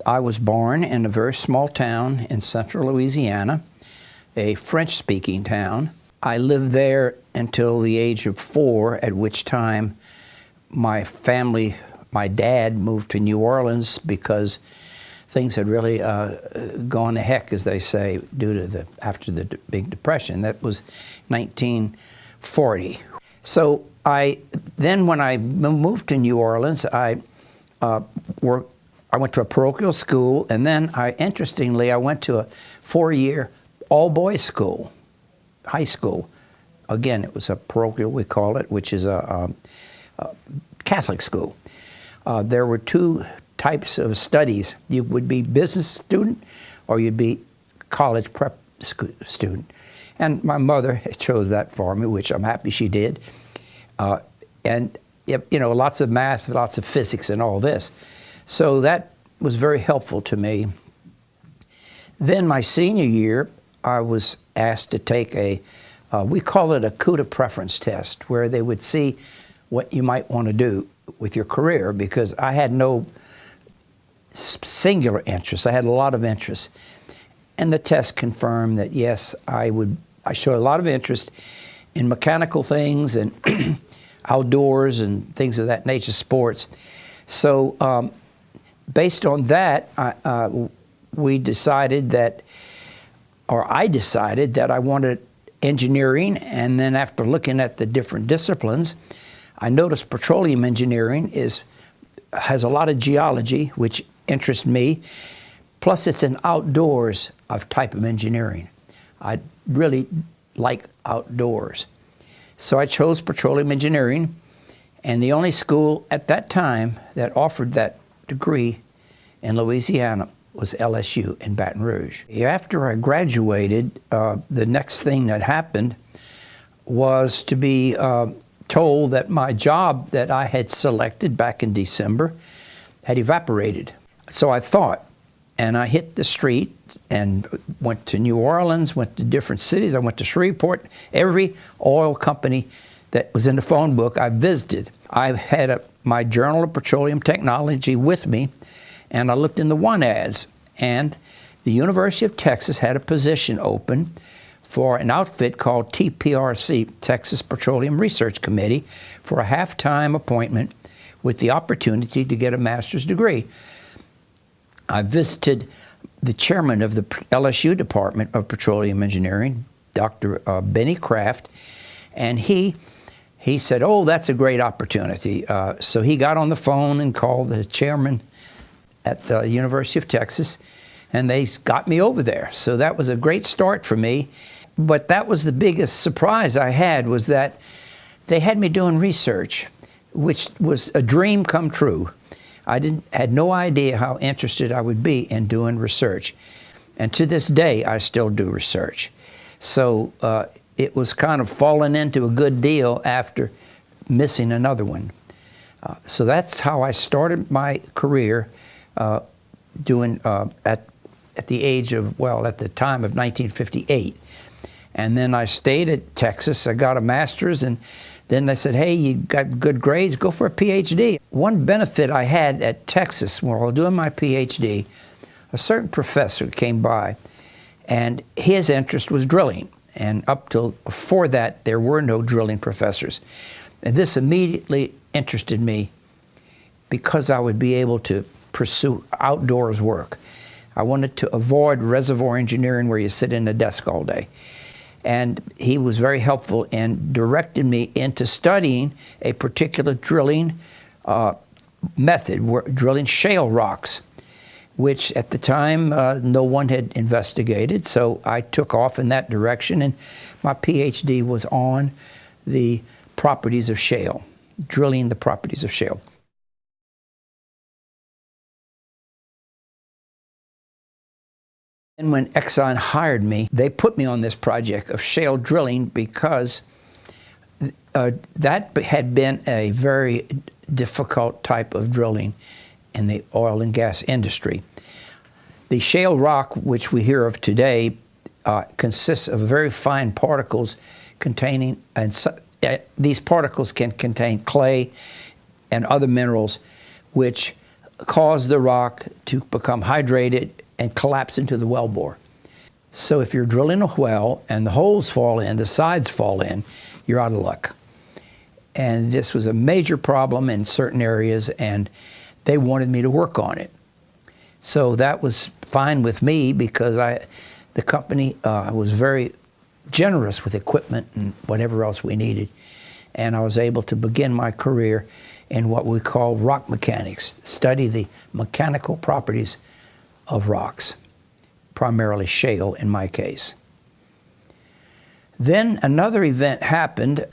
I was born in a very small town in central Louisiana, a French-speaking town. I lived there until the age of 4, at which time my family, my dad moved to New Orleans because things had really gone to heck, as they say, after the Big Depression. That was 1940. So then when I moved to New Orleans, I went to a parochial school, and then interestingly, I went to a 4-year all-boys school, high school. Again, it was a parochial, we call it, which is a Catholic school. There were 2 types of studies. You would be business student, or you'd be college prep student. And my mother chose that for me, which I'm happy she did. And you know, lots of math, lots of physics, and all this. So that was very helpful to me. Then my senior year, I was asked to take we call it a CUDA preference test, where they would see what you might want to do with your career, because I had no singular interest. I had a lot of interest. And the test confirmed that, yes, I showed a lot of interest in mechanical things and outdoors and things of that nature, sports. So based on that, I decided that I wanted engineering. And then after looking at the different disciplines, I noticed petroleum engineering has a lot of geology, which interests me. Plus, it's an outdoors type of engineering. I really like outdoors. So I chose petroleum engineering, and the only school at that time that offered that degree in Louisiana was LSU in Baton Rouge. After I graduated, the next thing that happened was to be told that my job that I had selected back in December had evaporated. So I thought, and I hit the street and went to New Orleans, went to different cities. I went to Shreveport. Every oil company that was in the phone book I visited. I had my Journal of Petroleum Technology with me, and I looked in the want ads, and the University of Texas had a position open for an outfit called TPRC, Texas Petroleum Research Committee, for a half-time appointment with the opportunity to get a master's degree. I visited the chairman of the LSU Department of Petroleum Engineering, Dr. Benny Kraft, and he said, "Oh, that's a great opportunity." So he got on the phone and called the chairman at the University of Texas, and they got me over there. So that was a great start for me. But that was the biggest surprise I had, was that they had me doing research, which was a dream come true. I had no idea how interested I would be in doing research. And to this day, I still do research. So it was kind of falling into a good deal after missing another one. So that's how I started my career doing at the age of, well, at the time of 1958. And then I stayed at Texas. I got a master's, and then they said, "Hey, you got good grades, go for a PhD." One benefit I had at Texas while I was doing my PhD, a certain professor came by, and his interest was drilling. And up till before that, there were no drilling professors. And this immediately interested me because I would be able to pursue outdoors work. I wanted to avoid reservoir engineering, where you sit in a desk all day. And he was very helpful in directing me into studying a particular drilling method, drilling shale rocks, which at the time no one had investigated. So I took off in that direction, and my PhD was on the properties of shale, drilling the properties of shale. And when Exxon hired me, they put me on this project of shale drilling because that had been a very difficult type of drilling in the oil and gas industry. The shale rock, which we hear of today, consists of very fine particles containing, and these particles can contain clay and other minerals, which cause the rock to become hydrated and collapse into the wellbore. So if you're drilling a well and the holes fall in, the sides fall in, you're out of luck. And this was a major problem in certain areas, and they wanted me to work on it. So that was fine with me because the company was very generous with equipment and whatever else we needed. And I was able to begin my career in what we call rock mechanics, study the mechanical properties of rocks, primarily shale in my case. Then another event happened.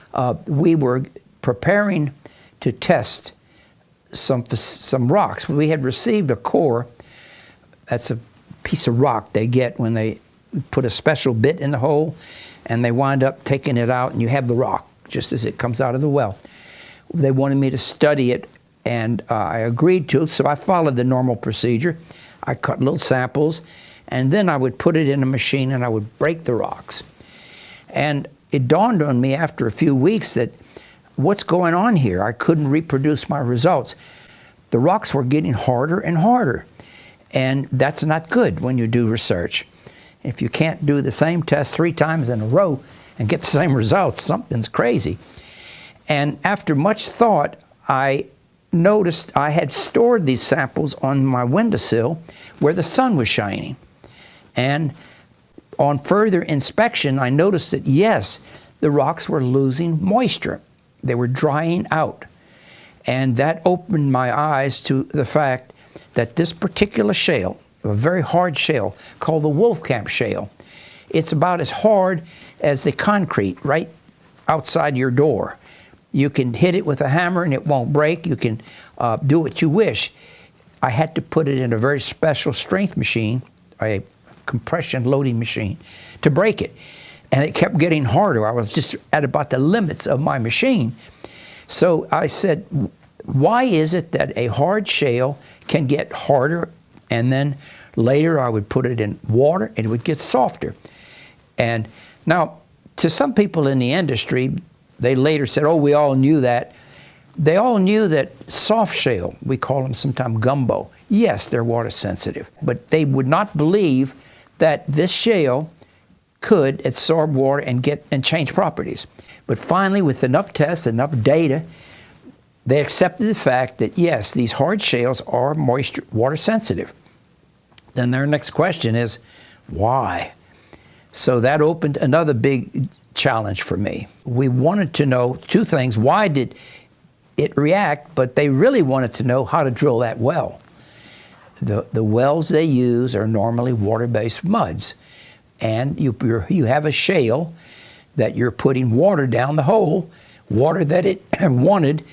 We were preparing to test some rocks. We had received a core. That's a piece of rock they get when they put a special bit in the hole, and they wind up taking it out, and you have the rock just as it comes out of the well. They wanted me to study it, and I agreed to, so I followed the normal procedure. I cut little samples, and then I would put it in a machine and I would break the rocks. And it dawned on me after a few weeks that what's going on here? I couldn't reproduce my results. The rocks were getting harder and harder, and that's not good when you do research. If you can't do the same test 3 times in a row and get the same results, something's crazy. And after much thought, I noticed I had stored these samples on my windowsill where the sun was shining. And on further inspection, I noticed that yes, the rocks were losing moisture. They were drying out. And that opened my eyes to the fact that this particular shale, a very hard shale called the Wolfcamp shale, it's about as hard as the concrete right outside your door. You can hit it with a hammer and it won't break. You can do what you wish. I had to put it in a very special strength machine, a compression loading machine, to break it. And it kept getting harder. I was just at about the limits of my machine. So I said, why is it that a hard shale can get harder, and then later I would put it in water and it would get softer? And now, to some people in the industry, they later said, oh, we all knew that. They all knew that soft shale, we call them sometimes gumbo, yes, they're water sensitive, but they would not believe that this shale could absorb water and change properties. But finally, with enough tests, enough data, they accepted the fact that yes, these hard shales are water sensitive. Then their next question is, why? So that opened another big challenge for me. We wanted to know 2 things. Why did it react? But they really wanted to know how to drill that well. The wells they use are normally water-based muds. And you have a shale that you're putting water down the hole, water that it wanted.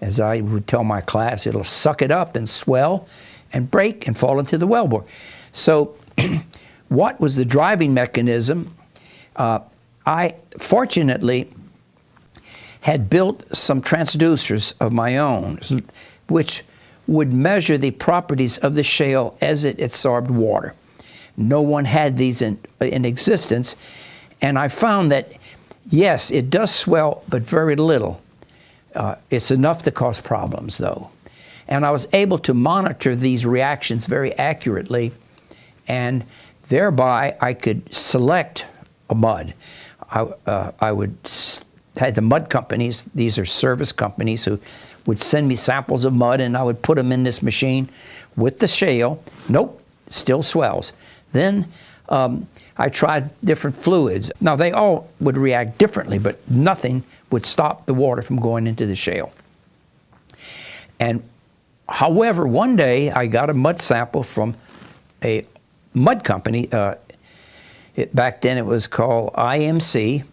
As I would tell my class, it'll suck it up and swell and break and fall into the wellbore. So what was the driving mechanism? I fortunately had built some transducers of my own, which would measure the properties of the shale as it absorbed water. No one had these in existence, and I found that, yes, it does swell, but very little. It's enough to cause problems, though. And I was able to monitor these reactions very accurately, and thereby I could select a mud. I would had the mud companies, these are service companies, who would send me samples of mud, and I would put them in this machine with the shale. Nope, still swells. Then I tried different fluids. Now, they all would react differently, but nothing would stop the water from going into the shale. And however, one day I got a mud sample from a mud company. Back then it was called IMC,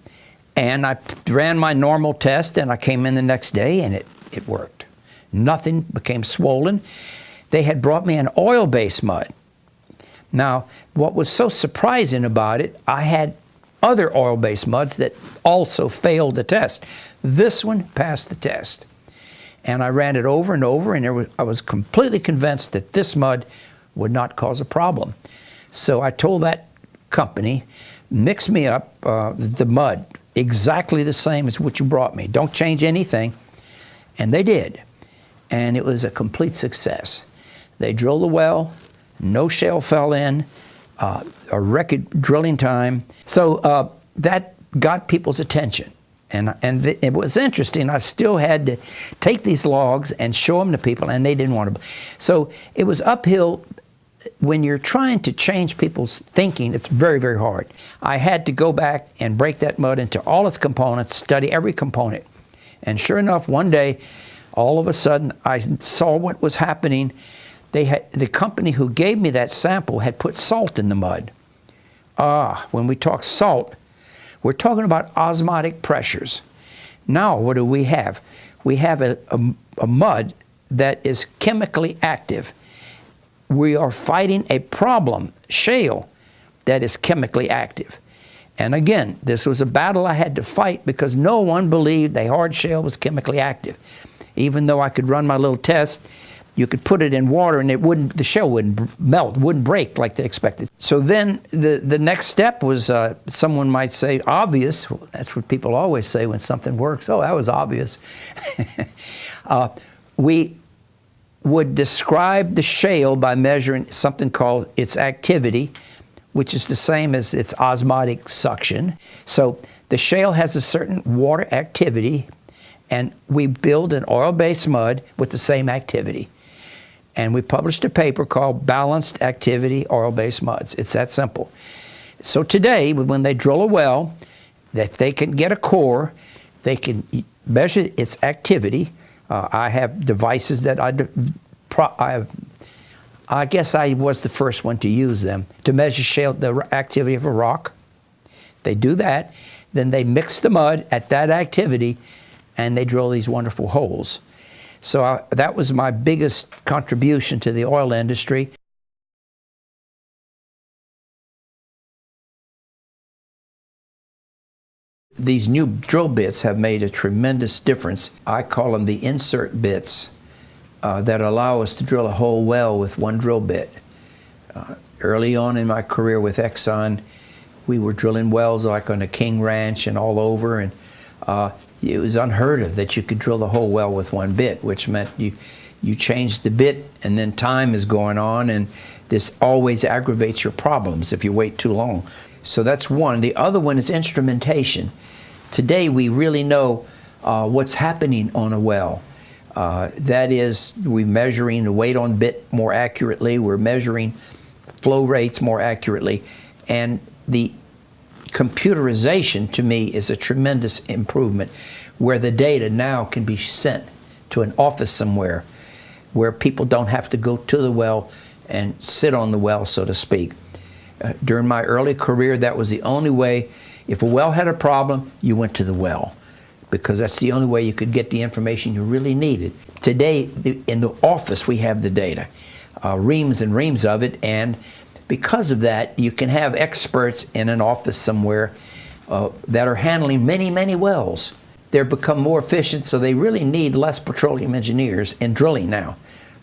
and I ran my normal test, and I came in the next day, and it worked. Nothing became swollen. They had brought me an oil-based mud. Now, what was so surprising about it, I had other oil-based muds that also failed the test. This one passed the test. And I ran it over and over, and I was completely convinced that this mud would not cause a problem. So I told that company, mix me up the mud exactly the same as what you brought me. Don't change anything. And they did. And it was a complete success. They drilled the well, no shale fell in, a record drilling time. So that got people's attention. And it was interesting. I still had to take these logs and show them to people, and they didn't want to. So it was uphill. When you're trying to change people's thinking, it's very, very hard. I had to go back and break that mud into all its components, study every component. And sure enough, one day, all of a sudden, I saw what was happening. The company who gave me that sample had put salt in the mud. When we talk salt, we're talking about osmotic pressures. Now, what do we have? We have a mud that is chemically active. We are fighting a problem, shale, that is chemically active. And again, this was a battle I had to fight because no one believed the hard shale was chemically active. Even though I could run my little test, you could put it in water and the shale wouldn't melt, wouldn't break like they expected. So then the next step was, someone might say, obvious. That's what people always say when something works. Oh, that was obvious. We would describe the shale by measuring something called its activity, which is the same as its osmotic suction. So the shale has a certain water activity, and we build an oil-based mud with the same activity. And we published a paper called Balanced Activity Oil-Based Muds. It's that simple. So today, when they drill a well, if they can get a core, they can measure its activity. I have devices that I guess I was the first one to use them to measure shale, the activity of a rock. They do that, then they mix the mud at that activity, and they drill these wonderful holes. So that was my biggest contribution to the oil industry. These new drill bits have made a tremendous difference. I call them the insert bits that allow us to drill a whole well with one drill bit. Early on in my career with Exxon, we were drilling wells like on the King Ranch and all over, and it was unheard of that you could drill the whole well with one bit, which meant you changed the bit and then time is going on, and this always aggravates your problems if you wait too long. So that's one. The other one is instrumentation. Today we really know what's happening on a well. That is, we're measuring the weight on bit more accurately, we're measuring flow rates more accurately, and the computerization, to me, is a tremendous improvement, where the data now can be sent to an office somewhere where people don't have to go to the well and sit on the well, so to speak. During my early career, that was the only way. If a well had a problem, you went to the well, because that's the only way you could get the information you really needed. Today, in the office, we have the data, reams and reams of it, and because of that, you can have experts in an office somewhere that are handling many, many wells. They've become more efficient, so they really need less petroleum engineers in drilling now.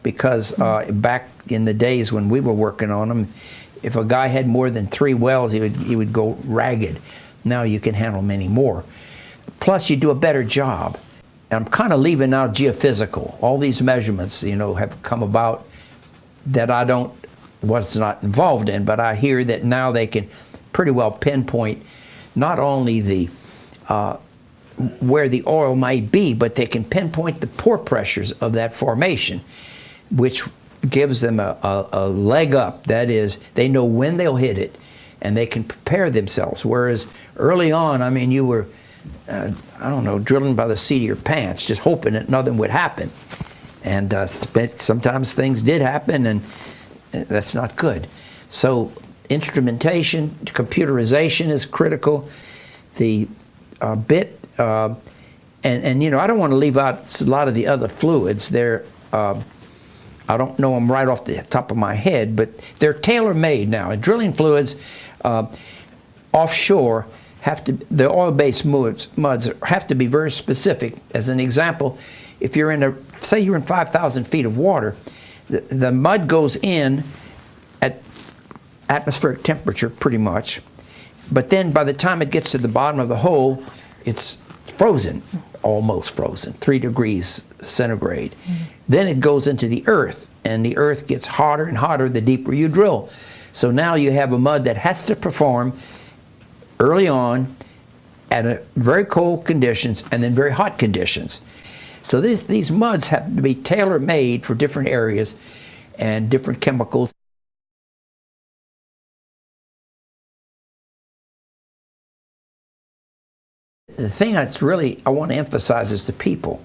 Because back in the days when we were working on them, if a guy had more than 3 wells, he would go ragged. Now you can handle many more. Plus, you do a better job. And I'm kind of leaving out geophysical. All these measurements, have come about that I was not involved in, but I hear that now they can pretty well pinpoint not only where the oil might be, but they can pinpoint the pore pressures of that formation, which gives them a leg up. That is, they know when they'll hit it, and they can prepare themselves. Whereas early on, you were, drilling by the seat of your pants, just hoping that nothing would happen. And sometimes things did happen, and that's not good. So instrumentation, computerization is critical. The bit, and I don't want to leave out a lot of the other fluids. I don't know them right off the top of my head, but they're tailor-made now. And drilling fluids offshore the oil-based muds have to be very specific. As an example, if you're say you're in 5,000 feet of water, the mud goes in at atmospheric temperature pretty much, but then by the time it gets to the bottom of the hole, it's frozen, almost frozen, 3 degrees centigrade. Mm-hmm. Then it goes into the earth, and the earth gets hotter and hotter the deeper you drill. So now you have a mud that has to perform early on at a very cold conditions and then very hot conditions. So these muds have to be tailor-made for different areas and different chemicals. The thing that's really I want to emphasize is the people.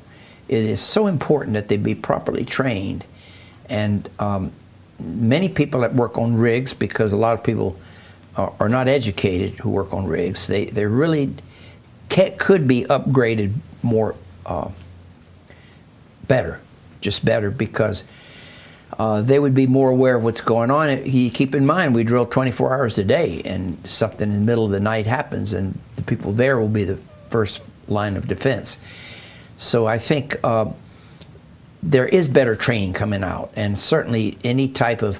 It is so important that they be properly trained. And many people that work on rigs, because a lot of people are not educated who work on rigs, they really could be upgraded more better, just better, because they would be more aware of what's going on. You keep in mind, we drill 24 hours a day, and something in the middle of the night happens, and the people there will be the first line of defense. So I think there is better training coming out, and certainly any type of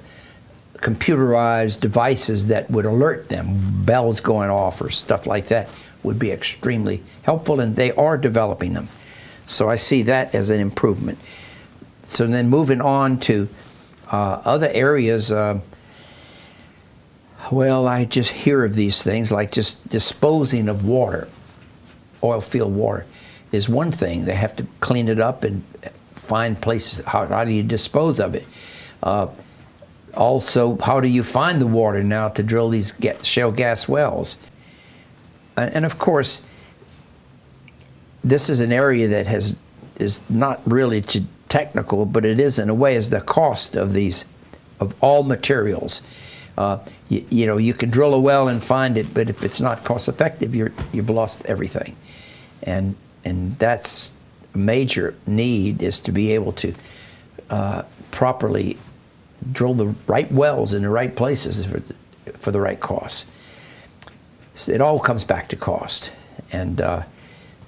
computerized devices that would alert them, bells going off or stuff like that, would be extremely helpful, and they are developing them. So I see that as an improvement. So then moving on to other areas, well, I just hear of these things like just disposing of water. Oil field water is one thing. They have to clean it up and find places. How do you dispose of it? Also, how do you find the water now to drill these shale gas wells? And of course, this is an area that is not really technical, but it is in a way is the cost of all materials. You know, you can drill a well and find it, but if it's not cost effective, you've lost everything. And that's a major need, is to be able to properly drill the right wells in the right places for the right costs. So it all comes back to cost. And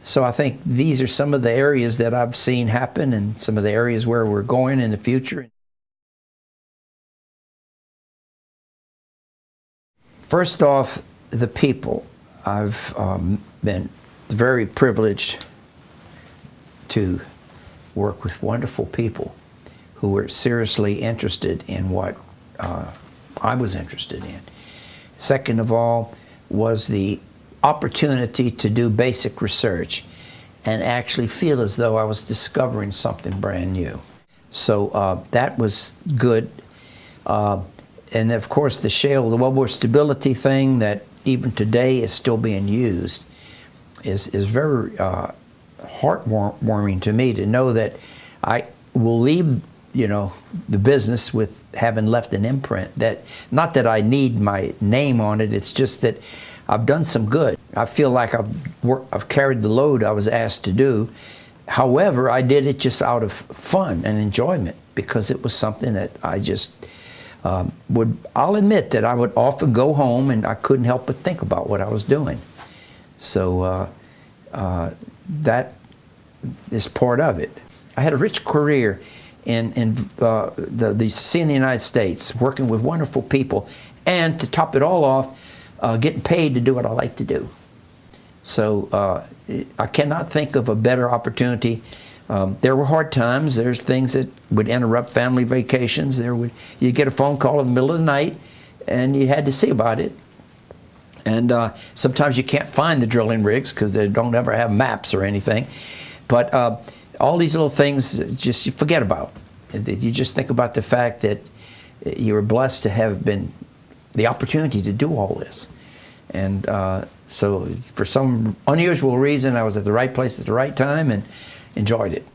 so I think these are some of the areas that I've seen happen, and some of the areas where we're going in the future. First off, the people. I've been very privileged to work with wonderful people who were seriously interested in what I was interested in. Second of all was the opportunity to do basic research and actually feel as though I was discovering something brand new. So that was good. And of course the shale, the wellbore stability thing that even today is still being used is very heartwarming to me, to know that I will leave, you know, the business with having left an imprint. That, not that I need my name on it, it's just that I've done some good. I feel like I've carried the load I was asked to do. However, I did it just out of fun and enjoyment, because it was something that I just I'll admit that I would often go home and I couldn't help but think about what I was doing. So that is part of it. I had a rich career in the sea in the United States, working with wonderful people, and to top it all off, getting paid to do what I like to do. So I cannot think of a better opportunity. There were hard times. There's things that would interrupt family vacations. You'd get a phone call in the middle of the night, and you had to see about it. And sometimes you can't find the drilling rigs because they don't ever have maps or anything. But all these little things, just you forget about. You just think about the fact that you were blessed to have been the opportunity to do all this. And so for some unusual reason, I was at the right place at the right time and enjoyed it.